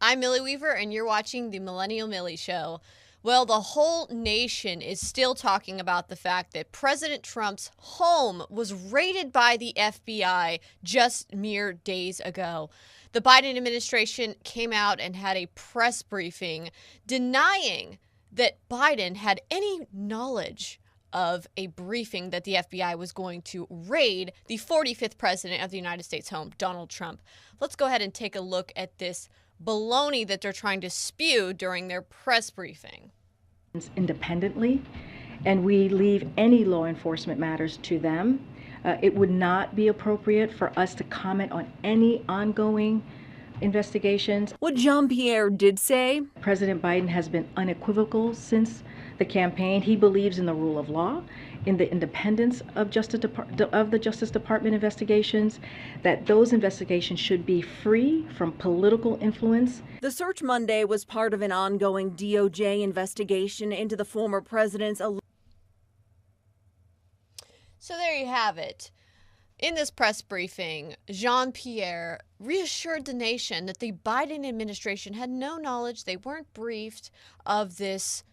I'm Millie Weaver, and you're watching the Millennial Millie Show. Well, the whole nation is still talking about the fact that President Trump's home was raided by the FBI just mere days ago. The Biden administration came out and had a press briefing denying that Biden had any knowledge of a briefing that the FBI was going to raid the 45th president of the United States home, Donald Trump. Let's go ahead and take a look at this baloney that they're trying to spew during their press briefing. Independently, and we leave any law enforcement matters to them. It would not be appropriate for us to comment on any ongoing investigations. What Jean-Pierre did say, President Biden has been unequivocal since the campaign. He believes in the rule of law, in the independence of the Justice Department investigations, that those investigations should be free from political influence. The Search Monday was part of an ongoing DOJ investigation into the former president's. So there you have it. In this press briefing, Jean-Pierre reassured the nation that the Biden administration had no knowledge, they weren't briefed of this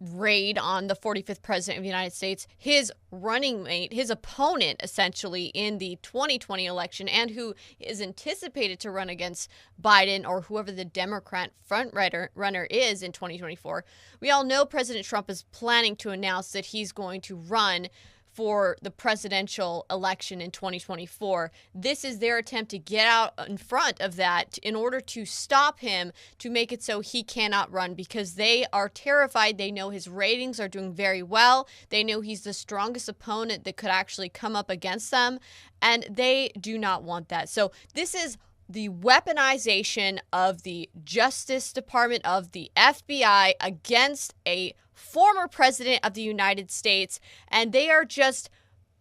raid on the 45th president of the United States, his running mate, his opponent essentially in the 2020 election, and who is anticipated to run against Biden or whoever the Democrat runner is in 2024. We all know President Trump is planning to announce that he's going to run for the presidential election in 2024. This is their attempt to get out in front of that in order to stop him, to make it so he cannot run, because they are terrified. They know his ratings are doing very well. They know he's the strongest opponent that could actually come up against them, and they do not want that. So this is the weaponization of the Justice Department, of the FBI, against a former president of the United States, and they are just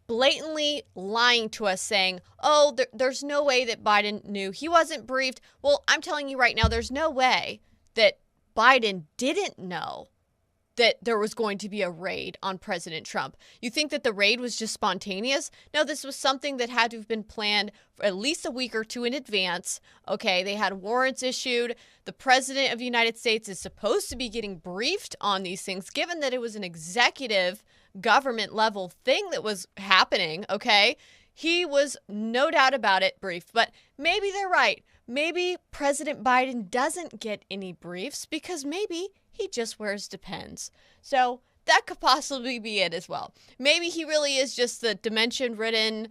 blatantly lying to us, saying, oh, there's no way that Biden knew. He wasn't briefed. Well, I'm telling you right now, there's no way that Biden didn't know that there was going to be a raid on President Trump. You think that the raid was just spontaneous? No, this was something that had to have been planned for at least a week or two in advance. Okay, they had warrants issued. The president of the United States is supposed to be getting briefed on these things, given that it was an executive government level thing that was happening, okay? He was, no doubt about it, briefed. But maybe they're right. Maybe President Biden doesn't get any briefs because maybe he just wears Depends. So that could possibly be it as well. Maybe he really is just the dementia-ridden,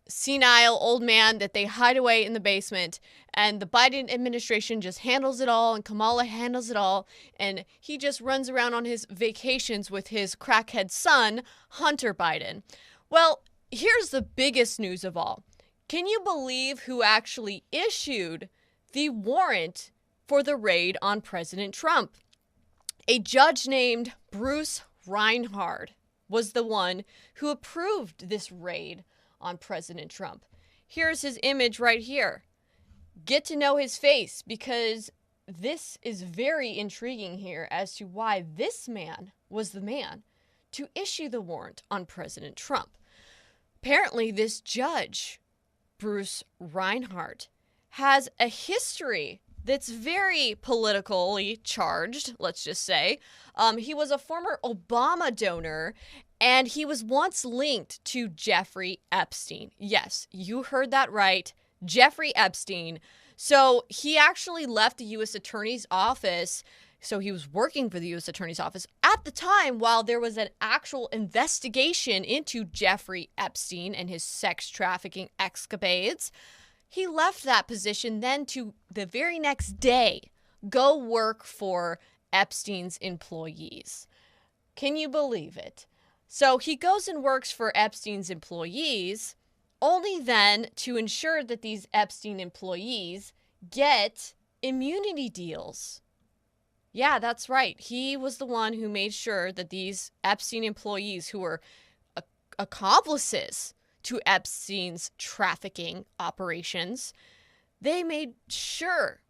senile old man that they hide away in the basement, and the Biden administration just handles it all, and Kamala handles it all, and he just runs around on his vacations with his crackhead son, Hunter Biden. Well, here's the biggest news of all. Can you believe who actually issued the warrant for the raid on President Trump? A judge named Bruce Reinhart was the one who approved this raid on President Trump. Here's his image right here. Get to know his face, because this is very intriguing here as to why this man was the man to issue the warrant on President Trump. Apparently, this judge, Bruce Reinhart, has a history that's very politically charged, let's just say. He was a former Obama donor, and he was once linked to Jeffrey Epstein. Yes, you heard that right, Jeffrey Epstein. So he actually left the U.S. Attorney's Office. So he was working for the U.S. Attorney's Office at the time while there was an actual investigation into Jeffrey Epstein and his sex trafficking escapades. He left that position then to the very next day go work for Epstein's employees. Can you believe it? So he goes and works for Epstein's employees, only then to ensure that these Epstein employees get immunity deals. Yeah, that's right. He was the one who made sure that these Epstein employees, who were accomplices to Epstein's trafficking operations, he made sure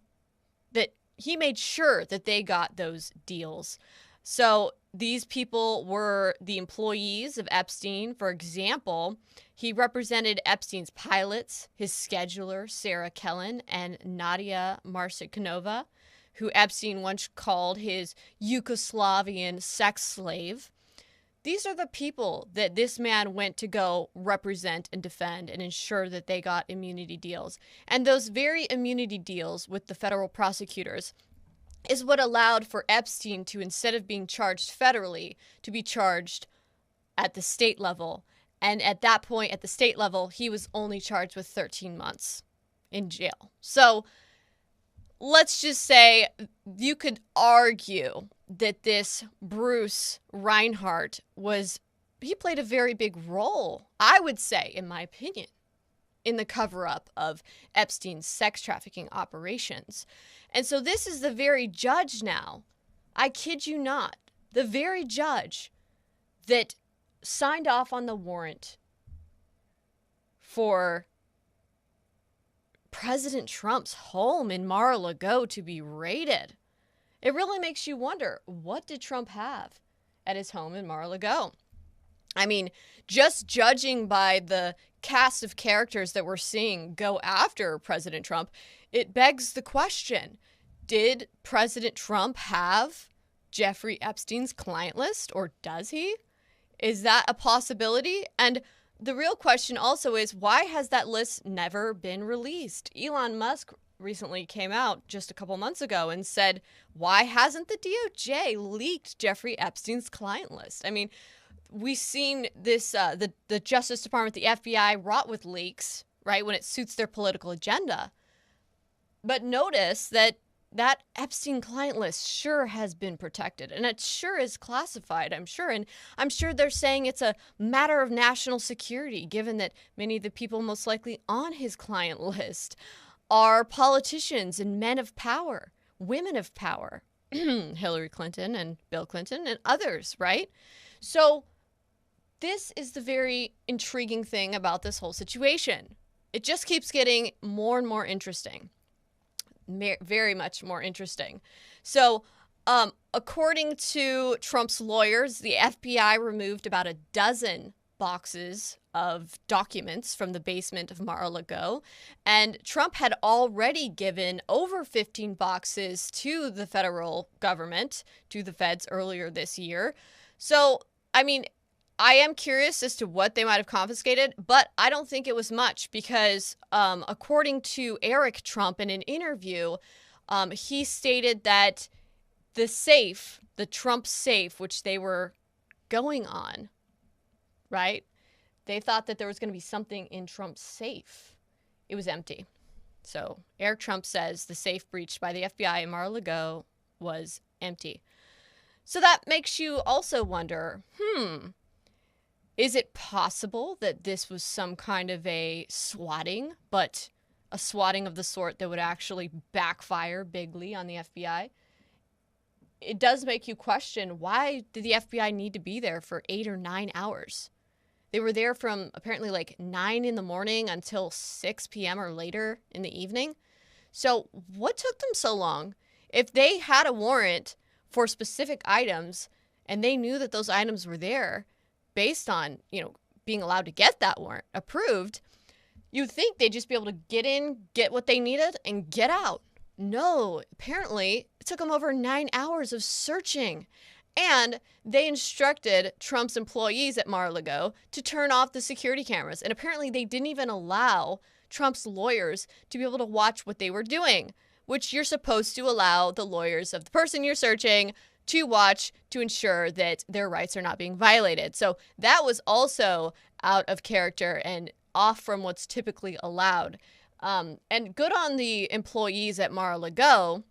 that they got those deals. So these people were the employees of Epstein. For example, he represented Epstein's pilots, his scheduler, Sarah Kellen, and Nadia Marcikanova. who Epstein once called his Yugoslavian sex slave. These are the people that this man went to go represent and defend and ensure that they got immunity deals. And those very immunity deals with the federal prosecutors is what allowed for Epstein to, instead of being charged federally, to be charged at the state level. And at that point, at the state level, he was only charged with 13 months in jail. So let's just say you could argue that this Bruce Reinhart he played a very big role, I would say, in my opinion, in the cover-up of Epstein's sex trafficking operations. And so this is the very judge now, I kid you not, the very judge that signed off on the warrant for President Trump's home in Mar-a-Lago to be raided. It really makes you wonder, what did Trump have at his home in Mar-a-Lago? I mean, just judging by the cast of characters that we're seeing go after President Trump, it begs the question, did President Trump have Jeffrey Epstein's client list, or does he? Is that a possibility? And the real question also is, why has that list never been released? Elon Musk recently came out just a couple months ago and said, why hasn't the DOJ leaked Jeffrey Epstein's client list? I mean, we've seen this, the Justice Department, the FBI, wrought with leaks, right, when it suits their political agenda. But notice that Epstein client list sure has been protected, and it sure is classified, I'm sure. And I'm sure they're saying it's a matter of national security, given that many of the people most likely on his client list are politicians and men of power, women of power, Hillary Clinton and Bill Clinton and others, right? So this is the very intriguing thing about this whole situation. It just keeps getting more and more interesting. Very much more interesting. So, according to Trump's lawyers, the FBI removed about a dozen boxes of documents from the basement of Mar-a-Lago, and Trump had already given over 15 boxes to the federal government, to the feds earlier this year. So, I mean, I am curious as to what they might have confiscated, but I don't think it was much because according to Eric Trump in an interview, he stated that the Trump safe, which they were going on, right? They thought that there was going to be something in Trump's safe. It was empty. So Eric Trump says the safe breached by the FBI in Mar-a-Lago was empty. So that makes you also wonder, is it possible that this was some kind of a swatting, but a swatting of the sort that would actually backfire bigly on the FBI? It does make you question, why did the FBI need to be there for 8 or 9 hours? They were there from apparently like 9 in the morning until 6 p.m. or later in the evening. So what took them so long? If they had a warrant for specific items and they knew that those items were there, based on, being allowed to get that warrant approved, you'd think they'd just be able to get in, get what they needed, and get out. No, apparently it took them over 9 hours of searching. And they instructed Trump's employees at Mar-a-Lago to turn off the security cameras. And apparently they didn't even allow Trump's lawyers to be able to watch what they were doing, which you're supposed to allow the lawyers of the person you're searching to watch to ensure that their rights are not being violated. So that was also out of character and off from what's typically allowed. And good on the employees at Mar-a-Lago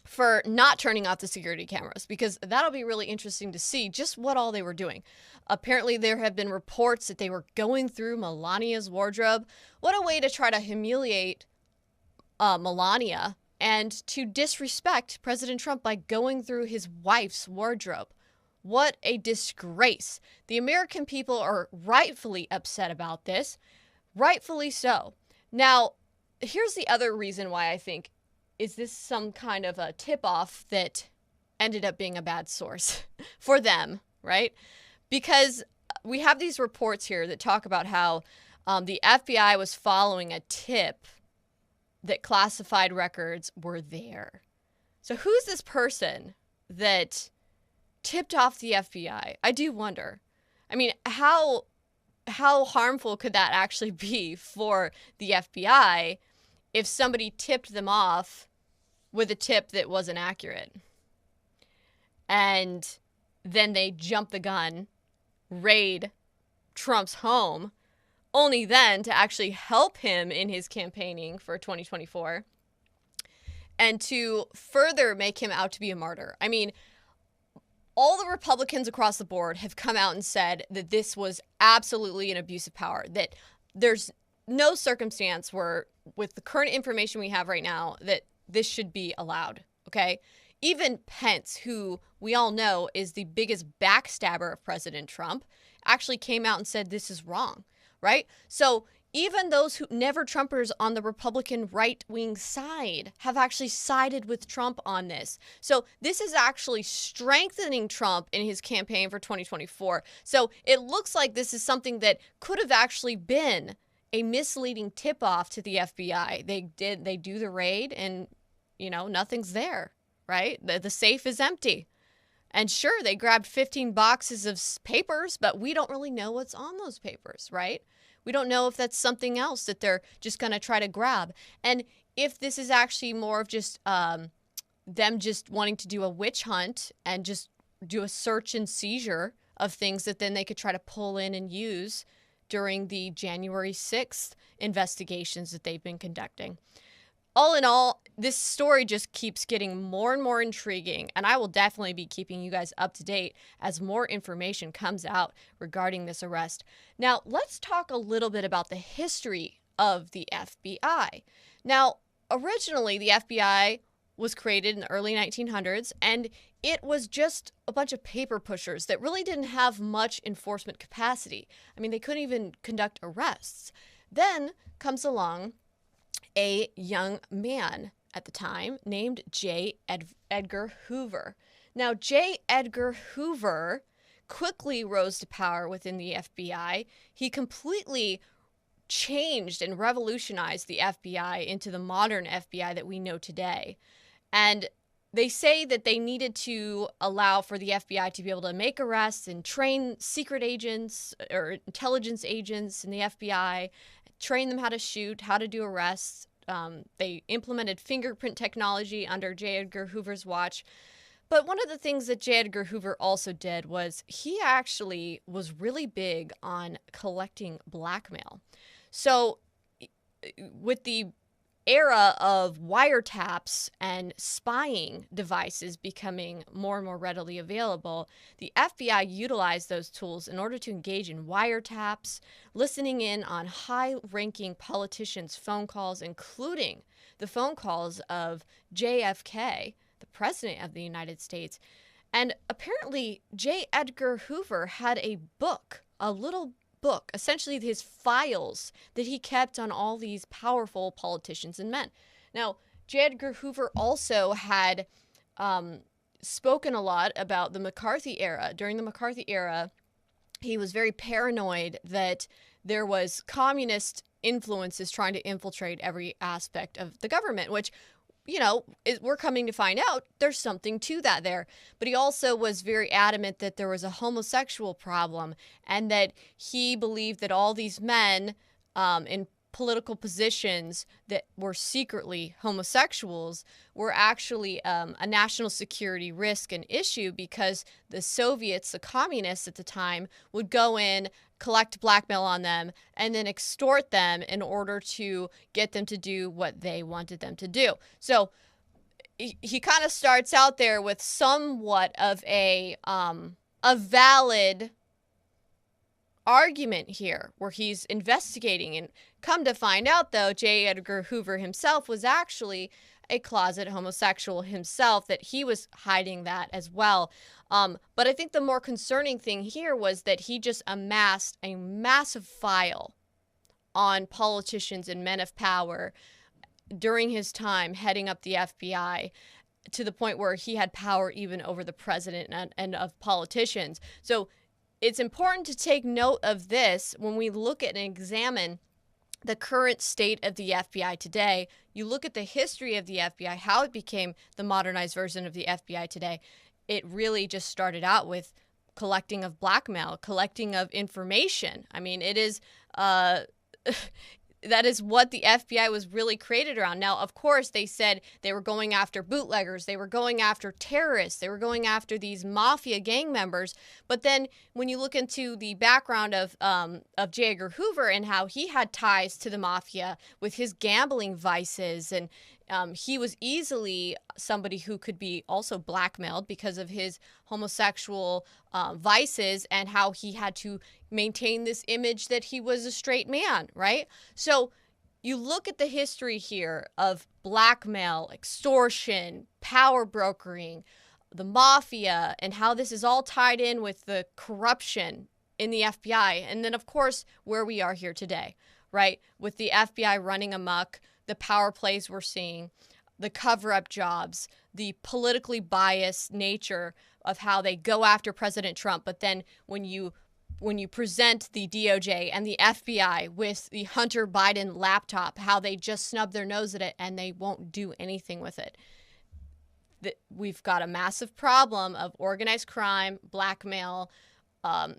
for not turning off the security cameras, because that'll be really interesting to see just what all they were doing. Apparently there have been reports that they were going through Melania's wardrobe. What a way to try to humiliate Melania and to disrespect President Trump by going through his wife's wardrobe. What a disgrace. The American people are rightfully upset about this. Rightfully so. Now, here's the other reason why I think, is this some kind of a tip-off that ended up being a bad source for them, right? Because we have these reports here that talk about how the FBI was following a tip that classified records were there. So who's this person that tipped off the FBI? I do wonder. I mean, how harmful could that actually be for the FBI if somebody tipped them off with a tip that wasn't accurate? And then they jump the gun, raid Trump's home, only then to actually help him in his campaigning for 2024 and to further make him out to be a martyr. I mean, all the Republicans across the board have come out and said that this was absolutely an abuse of power, that there's no circumstance where, with the current information we have right now, that this should be allowed, okay? Even Pence, who we all know is the biggest backstabber of President Trump, actually came out and said this is wrong, right? So even those who never Trumpers on the Republican right-wing side have actually sided with Trump on this. So this is actually strengthening Trump in his campaign for 2024. So it looks like this is something that could have actually been a misleading tip-off to the FBI. They do the raid and, you know, nothing's there, right? The safe is empty. And sure, they grabbed 15 boxes of papers, but we don't really know what's on those papers, right? We don't know if that's something else that they're just going to try to grab. And if this is actually more of just them just wanting to do a witch hunt and just do a search and seizure of things that then they could try to pull in and use during the January 6th investigations that they've been conducting. All in all, this story just keeps getting more and more intriguing, and I will definitely be keeping you guys up to date as more information comes out regarding this arrest. Now, let's talk a little bit about the history of the FBI. Now, originally, the FBI was created in the early 1900s, and it was just a bunch of paper pushers that really didn't have much enforcement capacity. I mean, they couldn't even conduct arrests. Then comes along a young man at the time named J. Edgar Hoover. Now, J. Edgar Hoover quickly rose to power within the FBI. He completely changed and revolutionized the FBI into the modern FBI that we know today. And they say that they needed to allow for the FBI to be able to make arrests and train secret agents or intelligence agents in the FBI, train them how to shoot, how to do arrests. They implemented fingerprint technology under J. Edgar Hoover's watch. But one of the things that J. Edgar Hoover also did was he actually was really big on collecting blackmail. So with the era of wiretaps and spying devices becoming more and more readily available, the FBI utilized those tools in order to engage in wiretaps, listening in on high-ranking politicians' phone calls, including the phone calls of JFK, the President of the United States. And apparently, J. Edgar Hoover had a book, a little book, essentially his files that he kept on all these powerful politicians and men. Now, J. Edgar Hoover also had spoken a lot about the McCarthy era. During the McCarthy era, he was very paranoid that there was communist influences trying to infiltrate every aspect of the government, which, you know, we're coming to find out there's something to that there. But he also was very adamant that there was a homosexual problem and that he believed that all these men in political positions that were secretly homosexuals were actually a national security risk and issue because the Soviets, the communists at the time, would go in, collect blackmail on them, and then extort them in order to get them to do what they wanted them to do. So he kind of starts out there with somewhat of a valid argument here where he's investigating, and come to find out though, J. Edgar Hoover himself was actually a closet homosexual himself, that he was hiding that as well. But I think the more concerning thing here was that he just amassed a massive file on politicians and men of power during his time heading up the FBI, to the point where he had power even over the president and of politicians. So it's important to take note of this when we look at and examine the current state of the FBI today, you look at the history of the FBI, how it became the modernized version of the FBI today, it really just started out with collecting of blackmail, collecting of information. I mean, it is that is what the FBI was really created around. Now, of course, they said they were going after bootleggers, they were going after terrorists, they were going after these mafia gang members. But then when you look into the background of J. Edgar Hoover and how he had ties to the mafia with his gambling vices, and he was easily somebody who could be also blackmailed because of his homosexual vices and how he had to maintain this image that he was a straight man, right? So you look at the history here of blackmail, extortion, power brokering, the mafia, and how this is all tied in with the corruption in the FBI. And then, of course, where we are here today, right? With the FBI running amok, the power plays we're seeing, the cover-up jobs, the politically biased nature of how they go after President Trump. But then when you present the DOJ and the FBI with the Hunter Biden laptop, how they just snub their nose at it and they won't do anything with it. We've got a massive problem of organized crime, blackmail,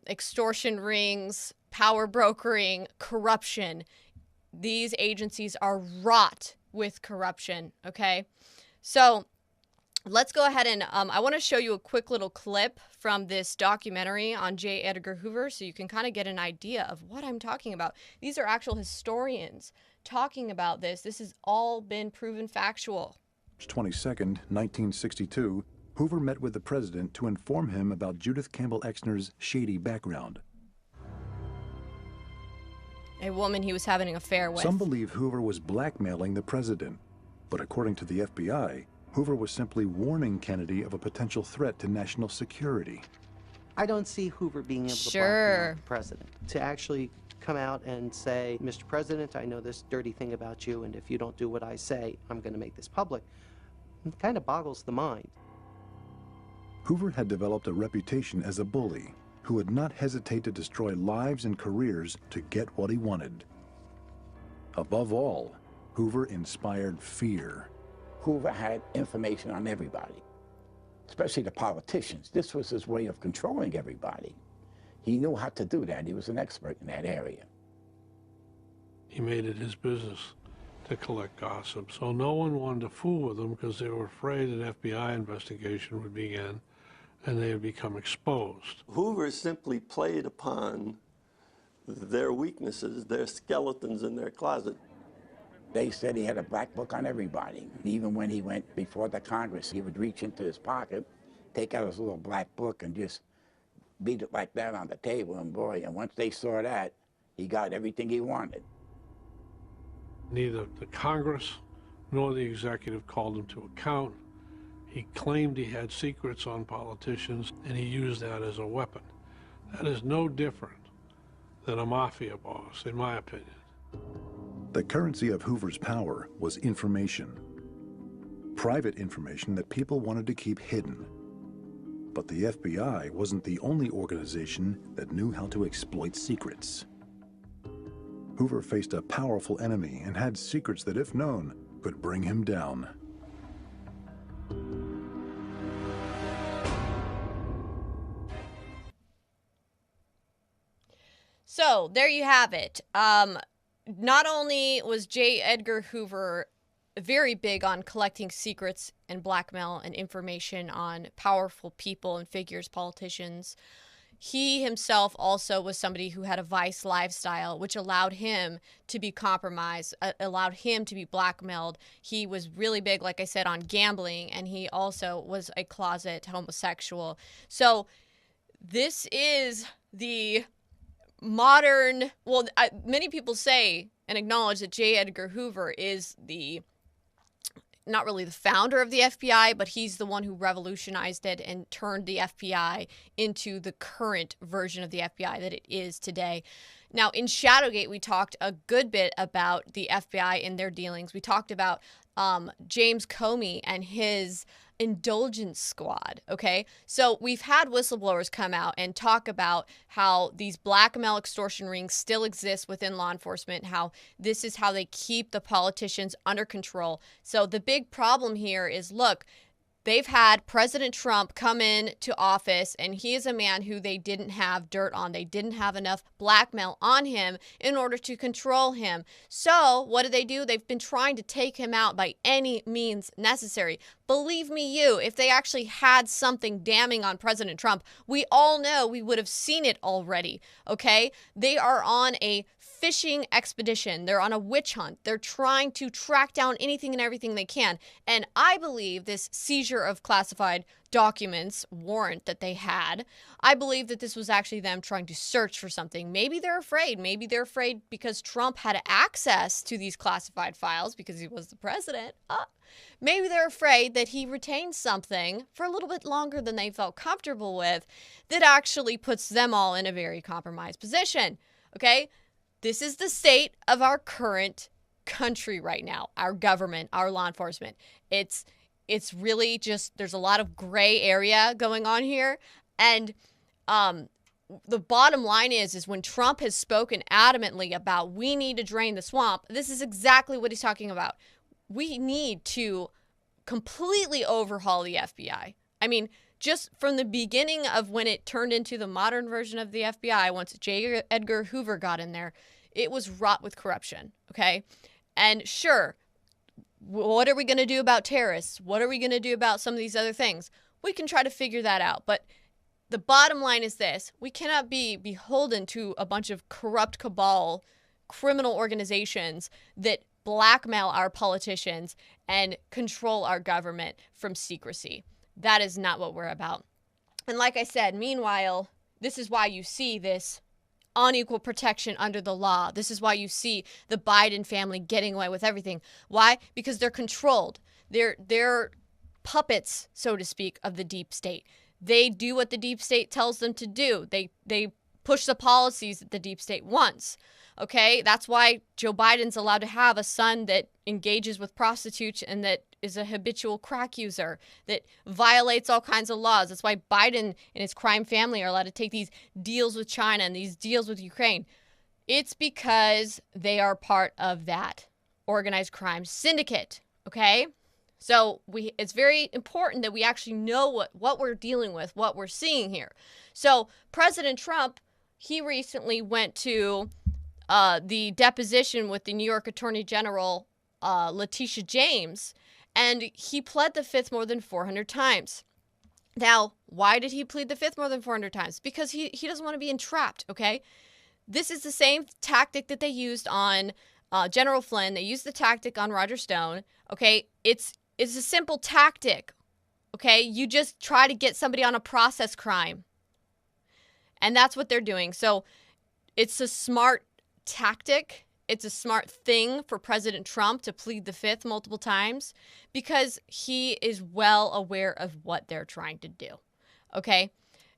extortion rings, power brokering, corruption. These agencies are wrought with corruption, okay? So let's go ahead and I want to show you a quick little clip from this documentary on J. Edgar Hoover so you can kind of get an idea of what I'm talking about. These are actual historians talking about this. This has all been proven factual. March 22nd, 1962, Hoover met with the president to inform him about Judith Campbell Exner's shady background. A woman he was having an affair with. Some believe Hoover was blackmailing the president, but according to the FBI, Hoover was simply warning Kennedy of a potential threat to national security. I don't see Hoover being able to blackmail the president. To actually come out and say, Mr. President, I know this dirty thing about you, and if you don't do what I say, I'm going to make this public, it kind of boggles the mind. Hoover had developed a reputation as a bully who would not hesitate to destroy lives and careers to get what he wanted. Above all, Hoover inspired fear. Hoover had information on everybody, especially the politicians. This was his way of controlling everybody. He knew how to do that. He was an expert in that area. He made it his business to collect gossip, so no one wanted to fool with him because they were afraid an FBI investigation would begin and they would become exposed. Hoover simply played upon their weaknesses, their skeletons in their closet. They said he had a black book on everybody. Even when he went before the Congress, he would reach into his pocket, take out his little black book and just beat it like that on the table, and boy, and once they saw that, he got everything he wanted. Neither the Congress nor the executive called him to account. He claimed he had secrets on politicians, and he used that as a weapon. That is no different than a mafia boss, in my opinion. The currency of Hoover's power was information. Private information that people wanted to keep hidden. But the FBI wasn't the only organization that knew how to exploit secrets. Hoover faced a powerful enemy and had secrets that, if known, could bring him down. So there you have it. Not only was J. Edgar Hoover very big on collecting secrets and blackmail and information on powerful people and figures, politicians, he himself also was somebody who had a vice lifestyle, which allowed him to be compromised, allowed him to be blackmailed. He was really big, like I said, on gambling, and he also was a closet homosexual. So this is the modern, many people say and acknowledge that J. Edgar Hoover is not really the founder of the FBI, but he's the one who revolutionized it and turned the FBI into the current version of the FBI that it is today. Now, in Shadowgate, we talked a good bit about the FBI and their dealings. We talked about James Comey and his indulgence squad, okay? So we've had whistleblowers come out and talk about how these blackmail extortion rings still exist within law enforcement, how this is how they keep the politicians under control. So the big problem here is, look, they've had President Trump come in to office, and he is a man who they didn't have dirt on. They didn't have enough blackmail on him in order to control him. So what do? They've been trying to take him out by any means necessary. Believe me, if they actually had something damning on President Trump, we all know we would have seen it already, okay? They are on a fishing expedition. They're on a witch hunt. They're trying to track down anything and everything they can. And I believe this seizure of classified documents warrant that they had, I believe that this was actually them trying to search for something. Maybe they're afraid. Maybe they're afraid because Trump had access to these classified files because he was the president. Maybe they're afraid that he retained something for a little bit longer than they felt comfortable with that actually puts them all in a very compromised position. Okay? This is the state of our current country right now, our government, our law enforcement. It's really just, there's a lot of gray area going on here. And the bottom line is when Trump has spoken adamantly about we need to drain the swamp, this is exactly what he's talking about. We need to completely overhaul the FBI. I mean, just from the beginning of when it turned into the modern version of the FBI, once J. Edgar Hoover got in there, it was wrought with corruption, okay? And sure, what are we going to do about terrorists? What are we going to do about some of these other things? We can try to figure that out. But the bottom line is this. We cannot be beholden to a bunch of corrupt cabal, criminal organizations that blackmail our politicians and control our government from secrecy. That is not what we're about. And like I said, meanwhile, this is why you see this unequal protection under the law. This is why you see the Biden family getting away with everything. Why? Because they're controlled. They're puppets, so to speak, of the deep state. They do what the deep state tells them to do. They push the policies that the deep state wants. Okay? That's why Joe Biden's allowed to have a son that engages with prostitutes and that is a habitual crack user, that violates all kinds of laws. That's why Biden and his crime family are allowed to take these deals with China and these deals with Ukraine. It's because they are part of that organized crime syndicate, okay? So it's very important that we actually know what we're dealing with, what we're seeing here. So President Trump, he recently went to the deposition with the New York Attorney General, Letitia James, and he pled the fifth more than 400 times. Now, why did he plead the fifth more than 400 times? Because he doesn't want to be entrapped, okay? This is the same tactic that they used on General Flynn. They used the tactic on Roger Stone, okay? It's a simple tactic, okay? You just try to get somebody on a process crime. And that's what they're doing. So it's a smart tactic. It's a smart thing for President Trump to plead the fifth multiple times because he is well aware of what they're trying to do, okay?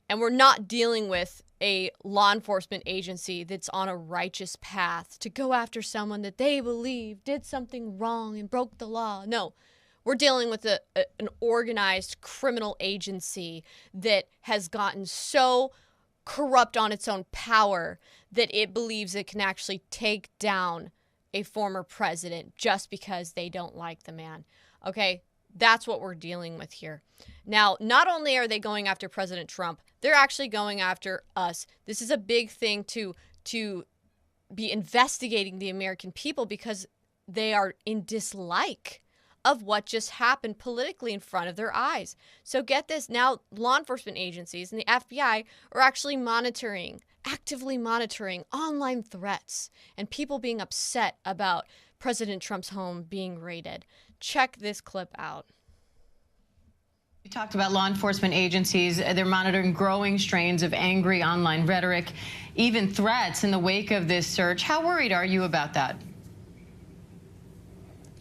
And we're not dealing with a law enforcement agency that's on a righteous path to go after someone that they believe did something wrong and broke the law. No, we're dealing with an organized criminal agency that has gotten so corrupt on its own power that it believes it can actually take down a former president just because they don't like the man. Okay, that's what we're dealing with here. Now, not only are they going after President Trump, they're actually going after us. This is a big thing to be investigating the American people because they are in dislike of what just happened politically in front of their eyes. So get this, now law enforcement agencies and the FBI are actually actively monitoring online threats and people being upset about President Trump's home being raided. Check this clip out. You talked about law enforcement agencies. They're monitoring growing strains of angry online rhetoric, even threats in the wake of this search. How worried are you about that?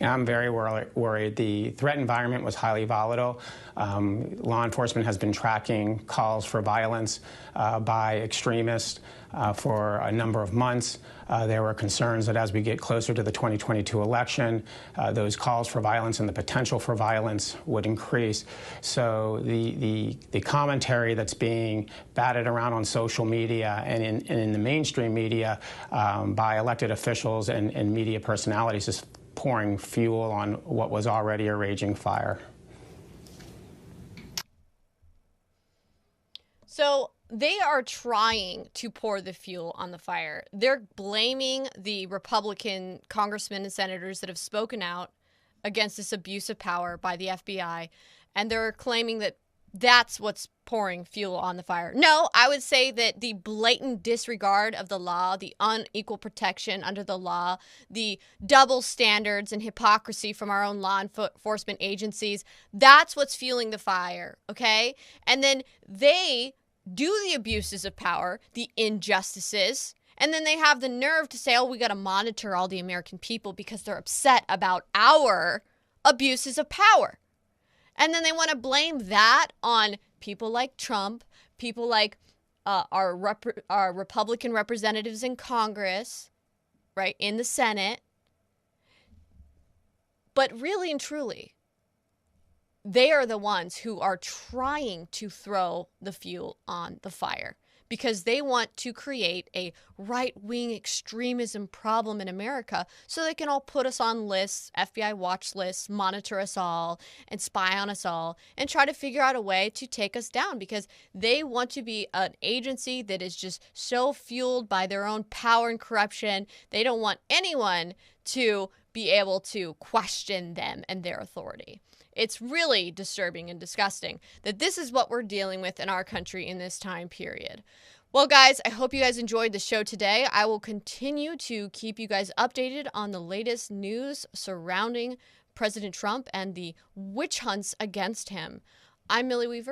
I'm very worried. The threat environment was highly volatile. Law enforcement has been tracking calls for violence by extremists for a number of months. There were concerns that as we get closer to the 2022 election, those calls for violence and the potential for violence would increase. So the commentary that's being batted around on social media and in the mainstream media by elected officials and media personalities is pouring fuel on what was already a raging fire. So they are trying to pour the fuel on the fire. They're blaming the Republican congressmen and senators that have spoken out against this abuse of power by the FBI, and they're claiming that that's what's pouring fuel on the fire. No, I would say that the blatant disregard of the law, the unequal protection under the law, the double standards and hypocrisy from our own law enforcement agencies, that's what's fueling the fire, okay? And then they do the abuses of power, the injustices, and then they have the nerve to say, oh, we got to monitor all the American people because they're upset about our abuses of power. And then they want to blame that on people like Trump, people like our Republican representatives in Congress, right, in the Senate. But really and truly, they are the ones who are trying to throw the fuel on the fire because they want to create a right-wing extremism problem in America so they can all put us on lists, FBI watch lists, monitor us all, and spy on us all, and try to figure out a way to take us down because they want to be an agency that is just so fueled by their own power and corruption. They don't want anyone to be able to question them and their authority. It's really disturbing and disgusting that this is what we're dealing with in our country in this time period. Well, guys, I hope you guys enjoyed the show today. I will continue to keep you guys updated on the latest news surrounding President Trump and the witch hunts against him. I'm Millie Weaver.